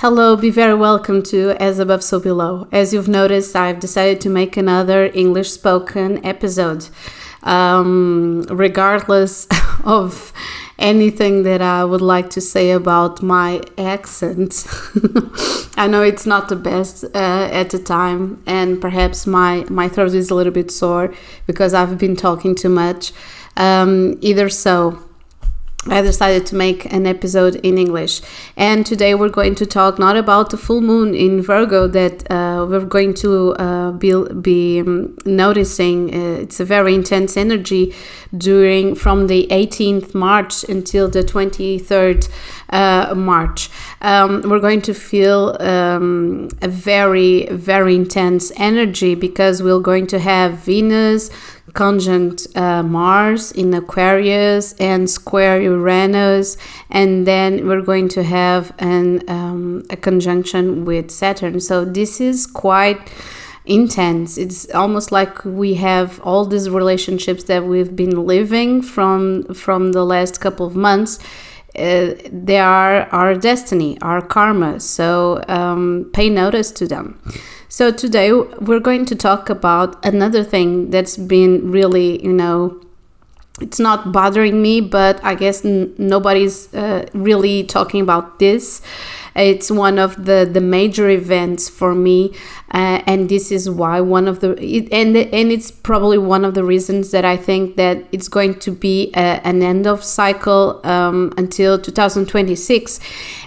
Hello, be very welcome to As Above So Below. As you've noticed, I've decided to make another English spoken episode. Regardless of anything that I would like to say about my accent, I know it's not the best at the time, and perhaps my throat is a little bit sore because I've been talking too much. Either so, I decided to make an episode in English, and today we're going to talk not about the full moon in Virgo that we're going to be noticing. It's a very intense energy from the 18th March until the 23rd March. We're going to feel a very, very intense energy because we're going to have Venus conjunct Mars in Aquarius and square Uranus, and then we're going to have a conjunction with Saturn. So this is quite intense. It's almost like we have all these relationships that we've been living from the last couple of months. They are our destiny, our karma. So pay notice to them. So today we're going to talk about another thing that's been really, it's not bothering me, but I guess nobody's really talking about this. It's one of the major events for me, and this is why it's probably one of the reasons that I think that it's going to be an end of cycle until 2026.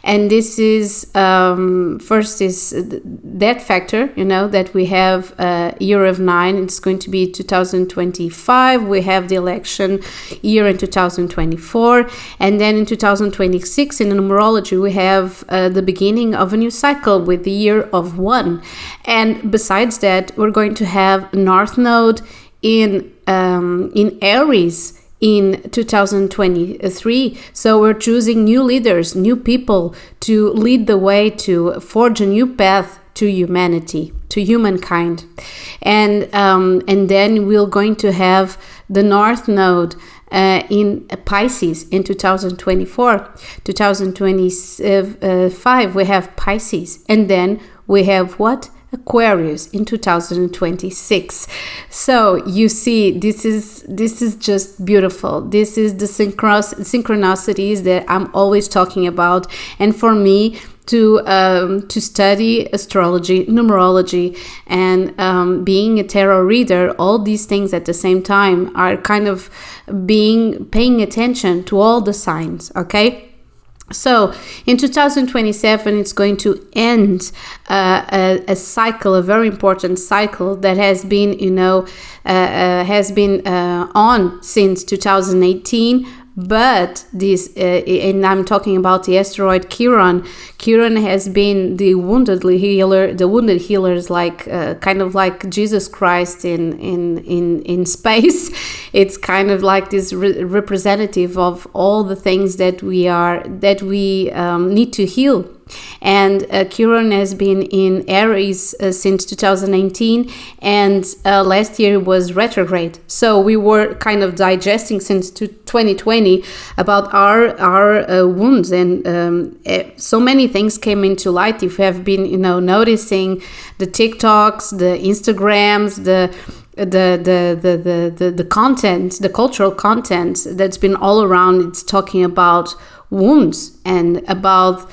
And this is first is that factor, that we have year of 9. It's going to be 2025. We have the election year in 2024, and then in 2026 in numerology we have the beginning of a new cycle with the year of 1. And besides that, we're going to have North Node in Aries in 2023. So we're choosing new leaders, new people to lead the way to forge a new path to humanity, to humankind. And then we're going to have the North Node in Pisces in 2024. 2025 we have Pisces, and then we have what? Aquarius in 2026. So you see, this is just beautiful. This is the synchronicities that I'm always talking about. And for me to study astrology, numerology, and being a tarot reader, all these things at the same time are kind of paying attention to all the signs, okay? So in 2027, it's going to end a cycle, a very important cycle that has been, on since 2018. But this, and I'm talking about the asteroid Chiron. Chiron has been the wounded healer. The wounded healer is like kind of like Jesus Christ in space. It's kind of like this representative of all the things that we need to heal. And Chiron has been in Aries since 2019, and last year was retrograde. So we were kind of digesting since 2020 about our wounds, and so many things came into light. If you have been, noticing the TikToks, the Instagrams, the content, the cultural content that's been all around, it's talking about wounds and about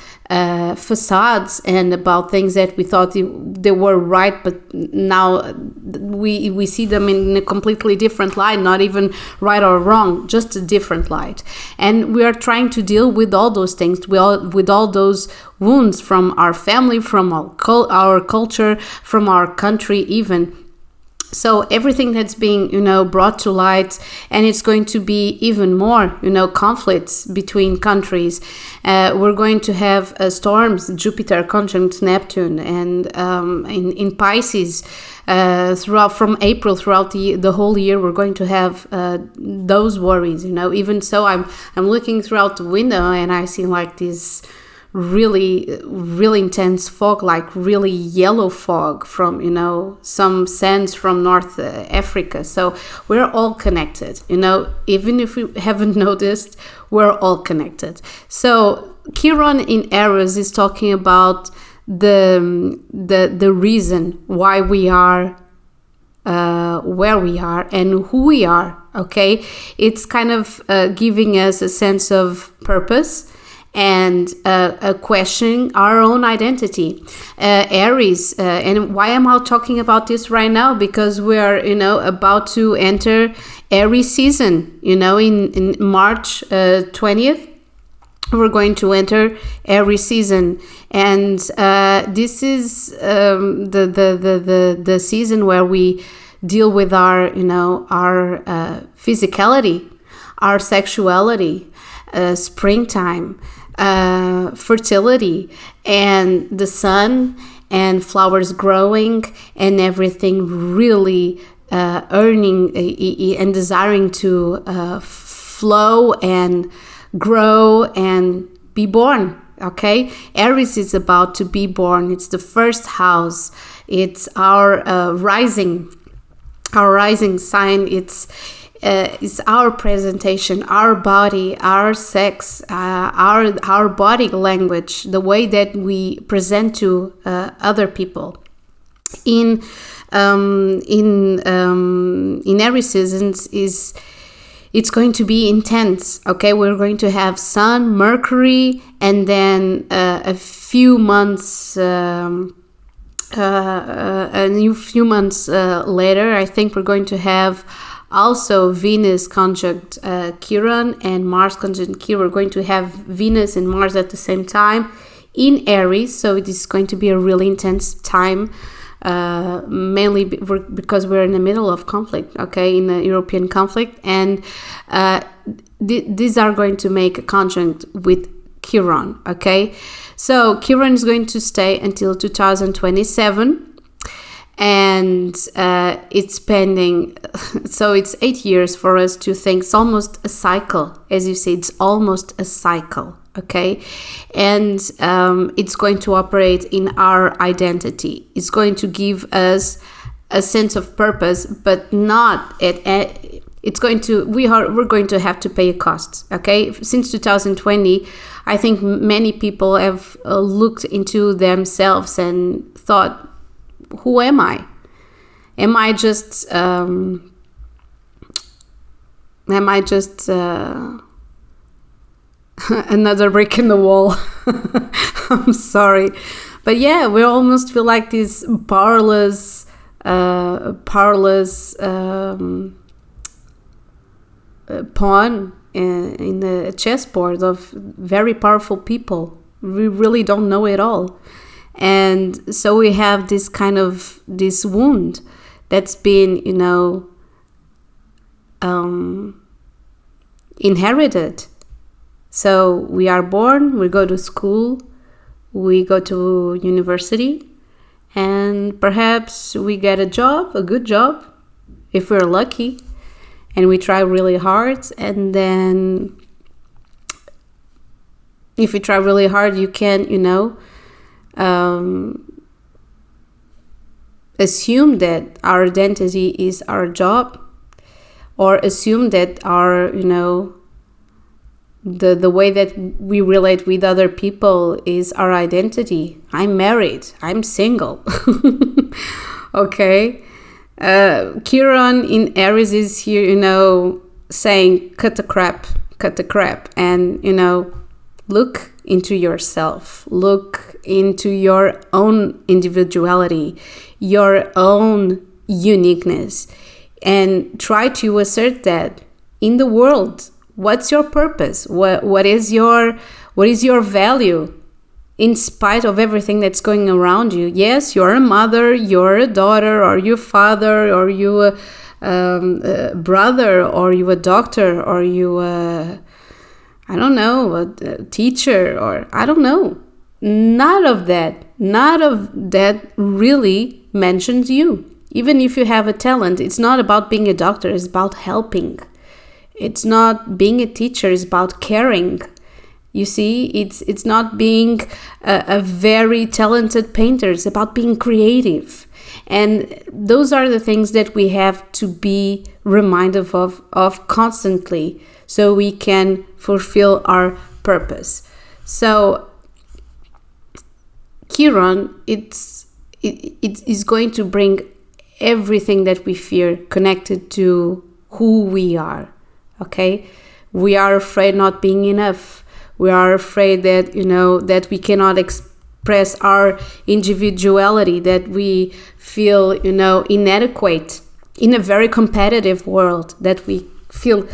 facades and about things that we thought they were right, but now we see them in a completely different light, not even right or wrong, just a different light. And we are trying to deal with all those things, with all those wounds from our family, from our culture, from our country even. So everything that's being, brought to light, and it's going to be even more, conflicts between countries. We're going to have storms, Jupiter conjunct Neptune, and in Pisces, from April throughout the whole year, we're going to have those worries. Even so, I'm looking throughout the window and I see like this really, really intense fog, like really yellow fog from, some sands from North Africa. So we're all connected, even if we haven't noticed, we're all connected. So Chiron in Aries is talking about the reason why we are where we are and who we are. Okay, it's kind of giving us a sense of purpose and questioning our own identity. Aries, and why am I talking about this right now? Because we are, about to enter Aries season. In March 20th, we're going to enter Aries season, and this is the season where we deal with our physicality, our sexuality, springtime, fertility, and the sun, and flowers growing, and everything really earning and desiring to flow and grow and be born. Okay, Aries is about to be born. It's the first house. It's our rising sign. It's our presentation, our body, our sex, our body language, the way that we present to other people. In Aries seasons it's going to be intense. Okay, we're going to have Sun, Mercury, and then a few months. Few months later, I think we're going to have also Venus conjunct Chiron and Mars conjunct Chiron. We're going to have Venus and Mars at the same time in Aries, so it is going to be a really intense time, mainly because we're in the middle of conflict, okay, in the European conflict, and these are going to make a conjunct with Chiron, okay? So Chiron is going to stay until 2027, and it's pending. So it's 8 years for us to think. It's almost a cycle, as you say. It's almost a cycle, okay? And it's going to operate in our identity. It's going to give us a sense of purpose, but not at. It's going to. We're going to have to pay a cost, okay? Since 2020. I think many people have looked into themselves and thought, who am I? Am I just another brick in the wall? I'm sorry. But yeah, we almost feel like this powerless pawn in the chessboard of very powerful people. We really don't know it all. And so we have this kind of this wound that's been, inherited. So we are born, we go to school, we go to university, and perhaps we get a job, a good job, if we're lucky. And we try really hard, and then if you try really hard, you can, assume that our identity is our job, or assume that our, the way that we relate with other people is our identity. I'm married, I'm single. Okay. Chiron in Aries is here, saying, cut the crap, and, look into yourself, look into your own individuality, your own uniqueness, and try to assert that in the world. What's your purpose? What is your value? In spite of everything that's going around you. Yes, you're a mother, you're a daughter, or you're a father, or you're a brother, or you're a doctor, or you're a teacher, or I don't know. None of that really mentions you. Even if you have a talent, it's not about being a doctor, it's about helping. It's not being a teacher, it's about caring. You see, it's not being a very talented painter. It's about being creative. And those are the things that we have to be reminded of constantly, so we can fulfill our purpose. So Chiron, it is going to bring everything that we fear connected to who we are. Okay, we are afraid not being enough. We are afraid that that we cannot express our individuality, that we feel inadequate in a very competitive world, that we feel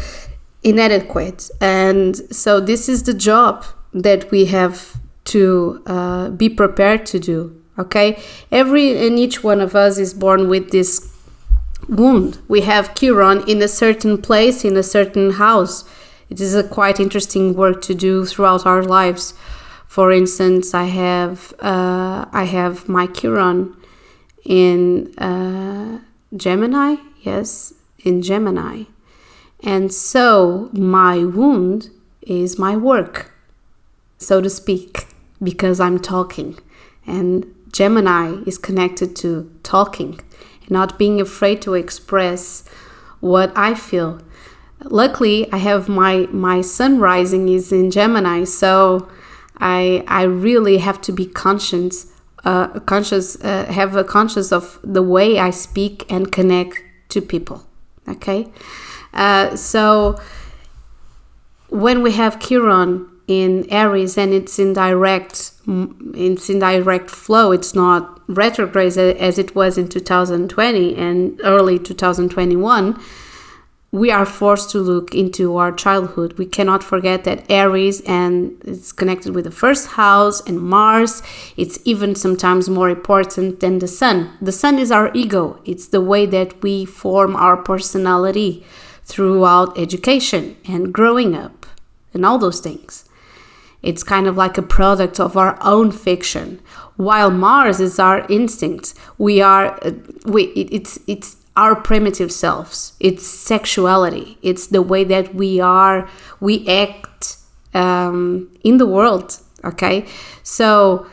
inadequate. And so this is the job that we have to be prepared to do. Okay, every and each one of us is born with this wound. We have Chiron in a certain place, in a certain house. It is a quite interesting work to do throughout our lives. For instance, I have my Chiron in Gemini. Yes, in Gemini. And so my wound is my work, so to speak, because I'm talking. And Gemini is connected to talking and not being afraid to express what I feel. Luckily, I have my sun rising is in Gemini, so I really have to be have a conscious of the way I speak and connect to people. Okay, so when we have Chiron in Aries and it's in direct flow, it's not retrograde as it was in 2020 and early 2021, we are forced to look into our childhood. We cannot forget that Aries, and it's connected with the first house, and Mars, it's even sometimes more important than the sun. The sun is our ego. It's the way that we form our personality throughout education and growing up and all those things. It's kind of like a product of our own fiction. While Mars is our instinct, it's our primitive selves. It's sexuality. It's the way that we act in the world. Okay, so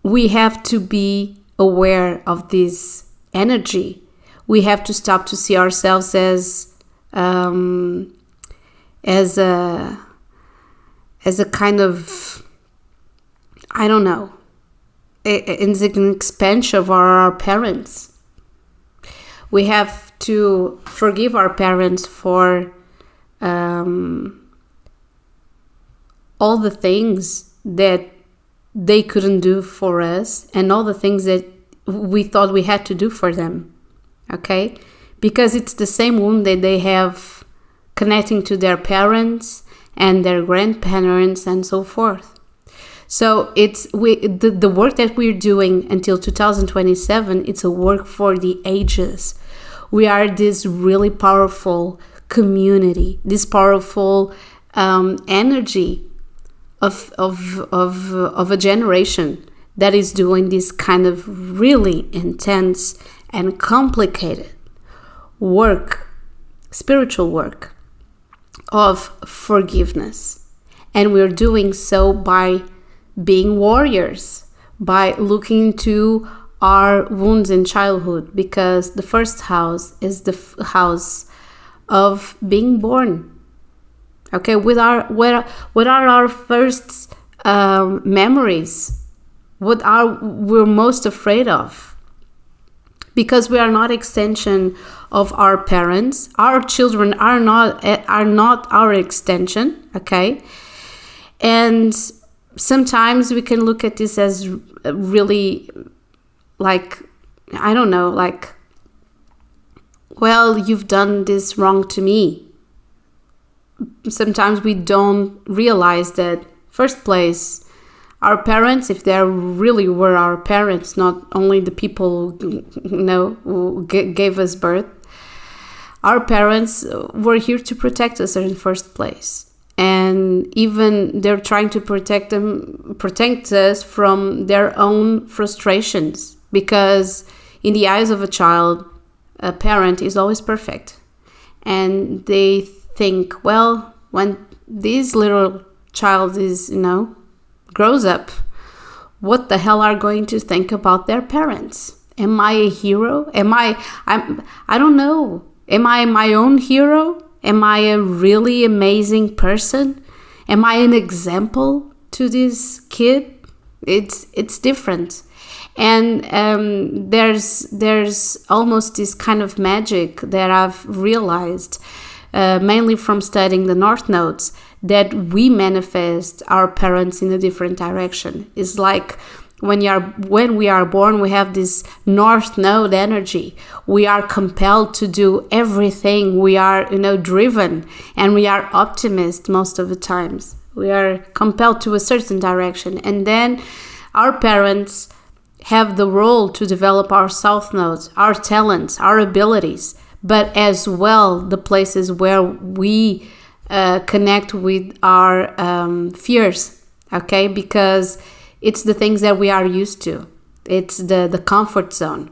we have to be aware of this energy. We have to stop to see ourselves as a kind of, I don't know, as an expansion of our parents. We have to forgive our parents for all the things that they couldn't do for us and all the things that we thought we had to do for them. Okay? Because it's the same wound that they have connecting to their parents and their grandparents and so forth. So it's the work that we're doing until 2027, it's a work for the ages. We are this really powerful community, this powerful energy of a generation that is doing this kind of really intense and complicated work, spiritual work of forgiveness. And we're doing so by being warriors, by looking to our wounds in childhood, because the first house is the house of being born. Okay, what are our first memories? What are we're most afraid of? Because we are not extension of our parents. Our children are not our extension. Okay, and sometimes we can look at this as really, like, I don't know, like, well, you've done this wrong to me. Sometimes we don't realize that, first place, our parents, if they really were our parents, not only the people who gave us birth, our parents were here to protect us in first place. And even they're trying to protect us from their own frustrations, because in the eyes of a child, a parent is always perfect. And they think, well, when this little child is, grows up, what the hell are going to think about their parents? Am I a hero? I don't know. Am I my own hero? Am I a really amazing person? Am I an example to this kid, it's different. And there's almost this kind of magic that I've realized, mainly from studying the North Nodes, that we manifest our parents in a different direction. It's like when we are born, we have this North Node energy. We are compelled to do everything. We are, driven, and we are optimists most of the times. We are compelled to a certain direction, and then our parents have the role to develop our South Nodes, our talents, our abilities, but as well the places where we connect with our fears, okay? Because it's the things that we are used to. It's the comfort zone.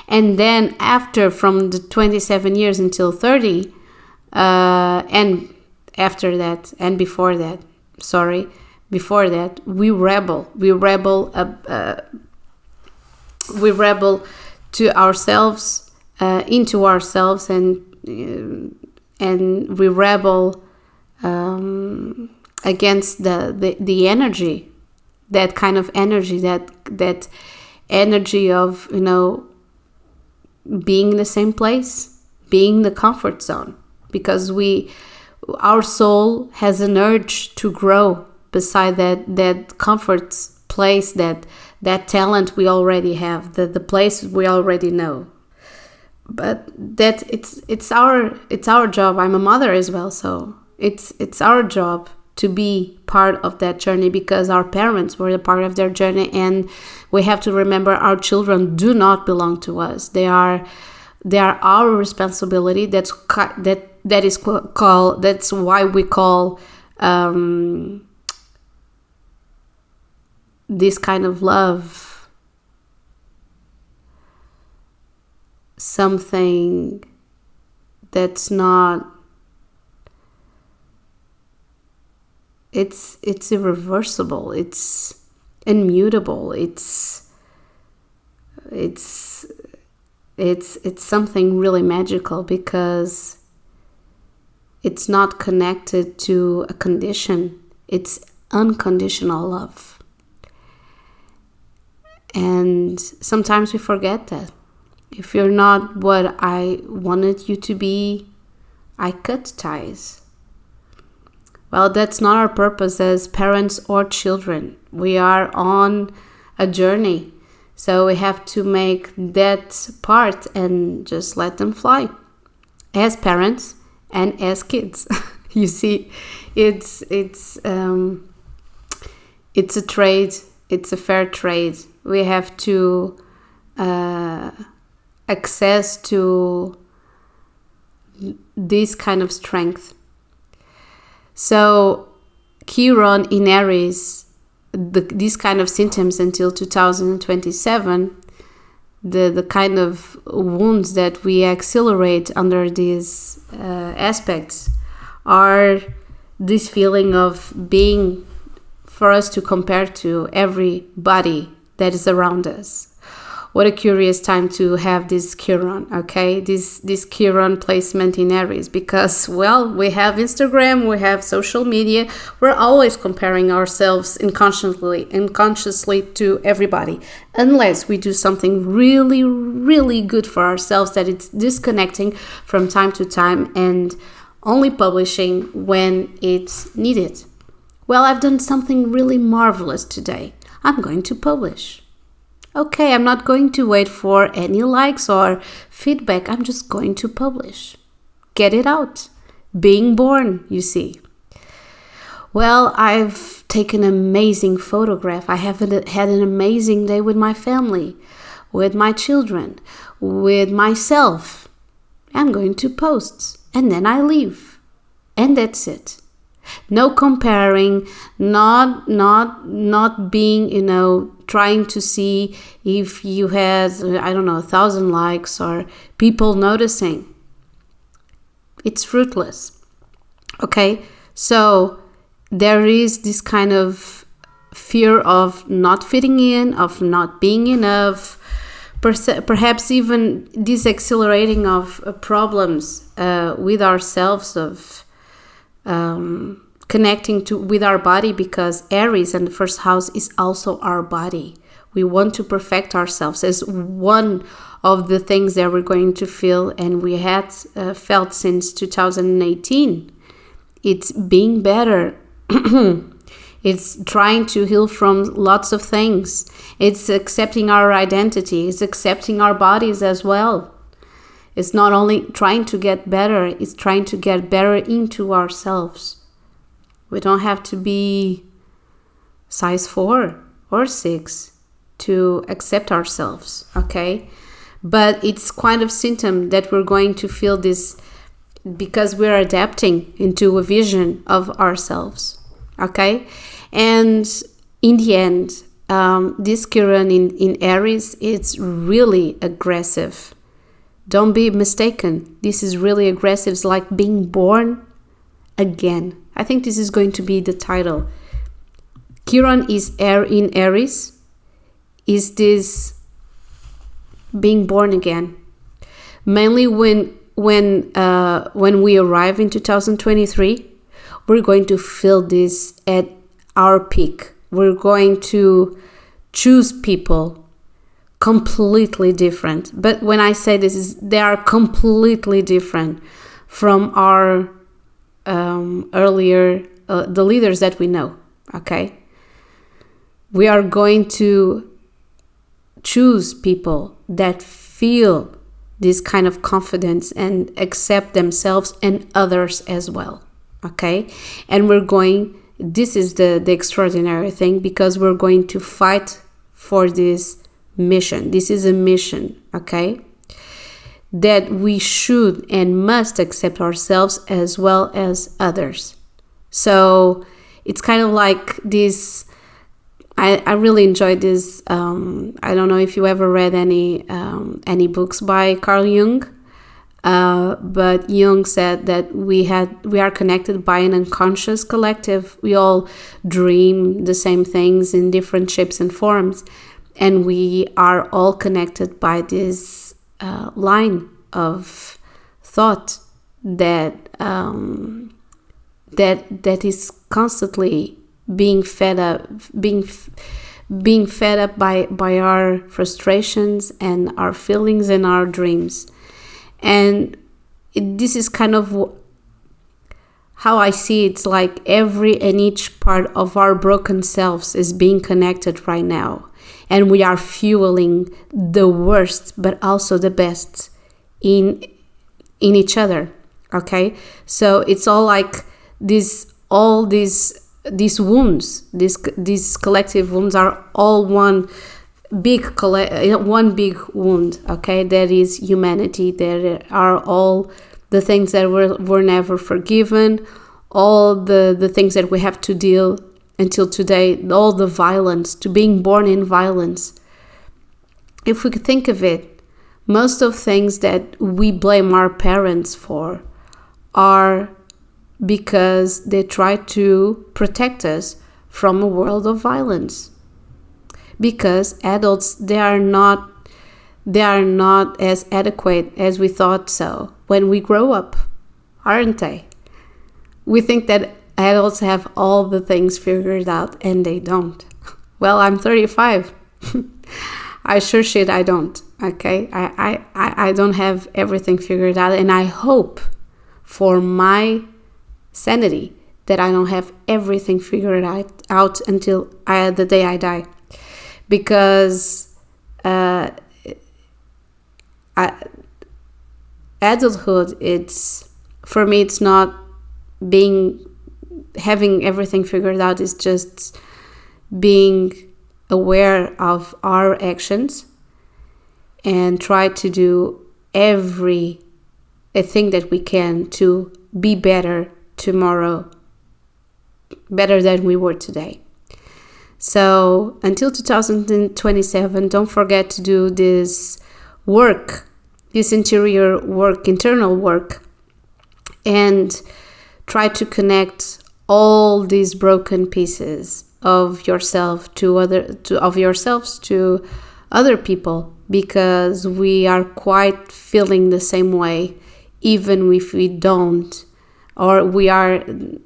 And then after, from the 27 years until 30, and after that, and before that, we rebel. We rebel to ourselves, into ourselves, and we rebel against the energy, that kind of energy, that energy of being in the same place, being in the comfort zone, because our soul has an urge to grow beside that comfort place, that talent we already have, the place we already know. But that it's our job. I'm a mother as well, so it's our job to be part of that journey, because our parents were a part of their journey, and we have to remember our children do not belong to us. They are our responsibility. That's why we call this kind of love something that's not, it's irreversible, it's immutable, it's something really magical, because it's not connected to a condition. It's unconditional love. And sometimes we forget that. If you're not what I wanted you to be, I cut ties. Well, that's not our purpose as parents or children. We are on a journey. So we have to make that part and just let them fly. As parents and as kids. You see, it's a trade. It's a fair trade. We have to access to this kind of strength. So Chiron in Aries, these kind of symptoms until 2027, the kind of wounds that we accelerate under these aspects are this feeling of being, for us to compare to everybody that is around us. What a curious time to have this Chiron, okay? This Chiron placement in Aries, because, well, we have Instagram, we have social media. We're always comparing ourselves unconsciously to everybody, unless we do something really, really good for ourselves, that it's disconnecting from time to time and only publishing when it's needed. Well, I've done something really marvelous today. I'm going to publish. Okay, I'm not going to wait for any likes or feedback. I'm just going to publish. Get it out. Being born, you see. Well, I've taken an amazing photograph. I have had an amazing day with my family, with my children, with myself. I'm going to post, and then I leave. And that's it. No comparing, not being, trying to see if you had, 1,000 likes or people noticing. It's fruitless. Okay? So there is this kind of fear of not fitting in, of not being enough, perhaps even this accelerating of problems with ourselves, of connecting with our body, because Aries and the first house is also our body. We want to perfect ourselves as one of the things that we're going to feel, and we had felt since 2018. It's being better. It's trying to heal from lots of things. It's accepting our identity. It's accepting our bodies as well. It's not only trying to get better, it's trying to get better into ourselves. We don't have to be size 4 or 6 to accept ourselves, okay? But it's kind of symptom that we're going to feel this because we're adapting into a vision of ourselves, okay? And in the end, this Chiron in Aries, it's really aggressive. Don't be mistaken. This is really aggressive. It's like being born again. I think this is going to be the title. Chiron is in Aries. Is this being born again? Mainly when we arrive in 2023, we're going to feel this at our peak. We're going to choose people completely different. But when I say this, they are completely different from our earlier, the leaders that we know, okay? We are going to choose people that feel this kind of confidence and accept themselves and others as well, okay? And this is the extraordinary thing, because we're going to fight for this mission. This is a mission, okay? That we should and must accept ourselves as well as others. So it's kind of like this. I really enjoyed this. I don't know if you ever read any books by Carl Jung, but Jung said that we are connected by an unconscious collective. We all dream the same things in different shapes and forms, and we are all connected by this line of thought that is constantly being fed up by our frustrations and our feelings and our dreams. And this is kind of how I see it. It's like every and each part of our broken selves is being connected right now, and we are fueling the worst but also the best in each other, okay? So it's all like these wounds, these collective wounds are all one big wound, okay? That is humanity. There are all the things that were never forgiven, all the things that we have to deal until today, all the violence, to being born in violence. If we could think of it, most of things that we blame our parents for are because they try to protect us from a world of violence. Because adults, they are not as adequate as we thought so when we grow up, aren't they? We think that adults have all the things figured out, and they don't. Well, I'm 35. I sure shit I don't, okay? I don't have everything figured out, and I hope for my sanity that I don't have everything figured out until the day I die. Because adulthood, for me, it's not having everything figured out. It's just being aware of our actions and try to do everything that we can to be better tomorrow, better than we were today. So until 2027, don't forget to do this work, this internal work, and try to connect all these broken pieces of yourself to other people, because we are quite feeling the same way, even if we don't or we are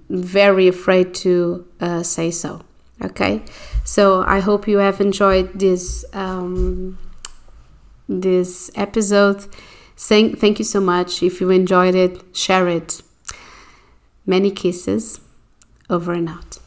very afraid to say so. Okay, so I hope you have enjoyed this this episode. Thank you so much. If you enjoyed it, share it. Many kisses. Over and out.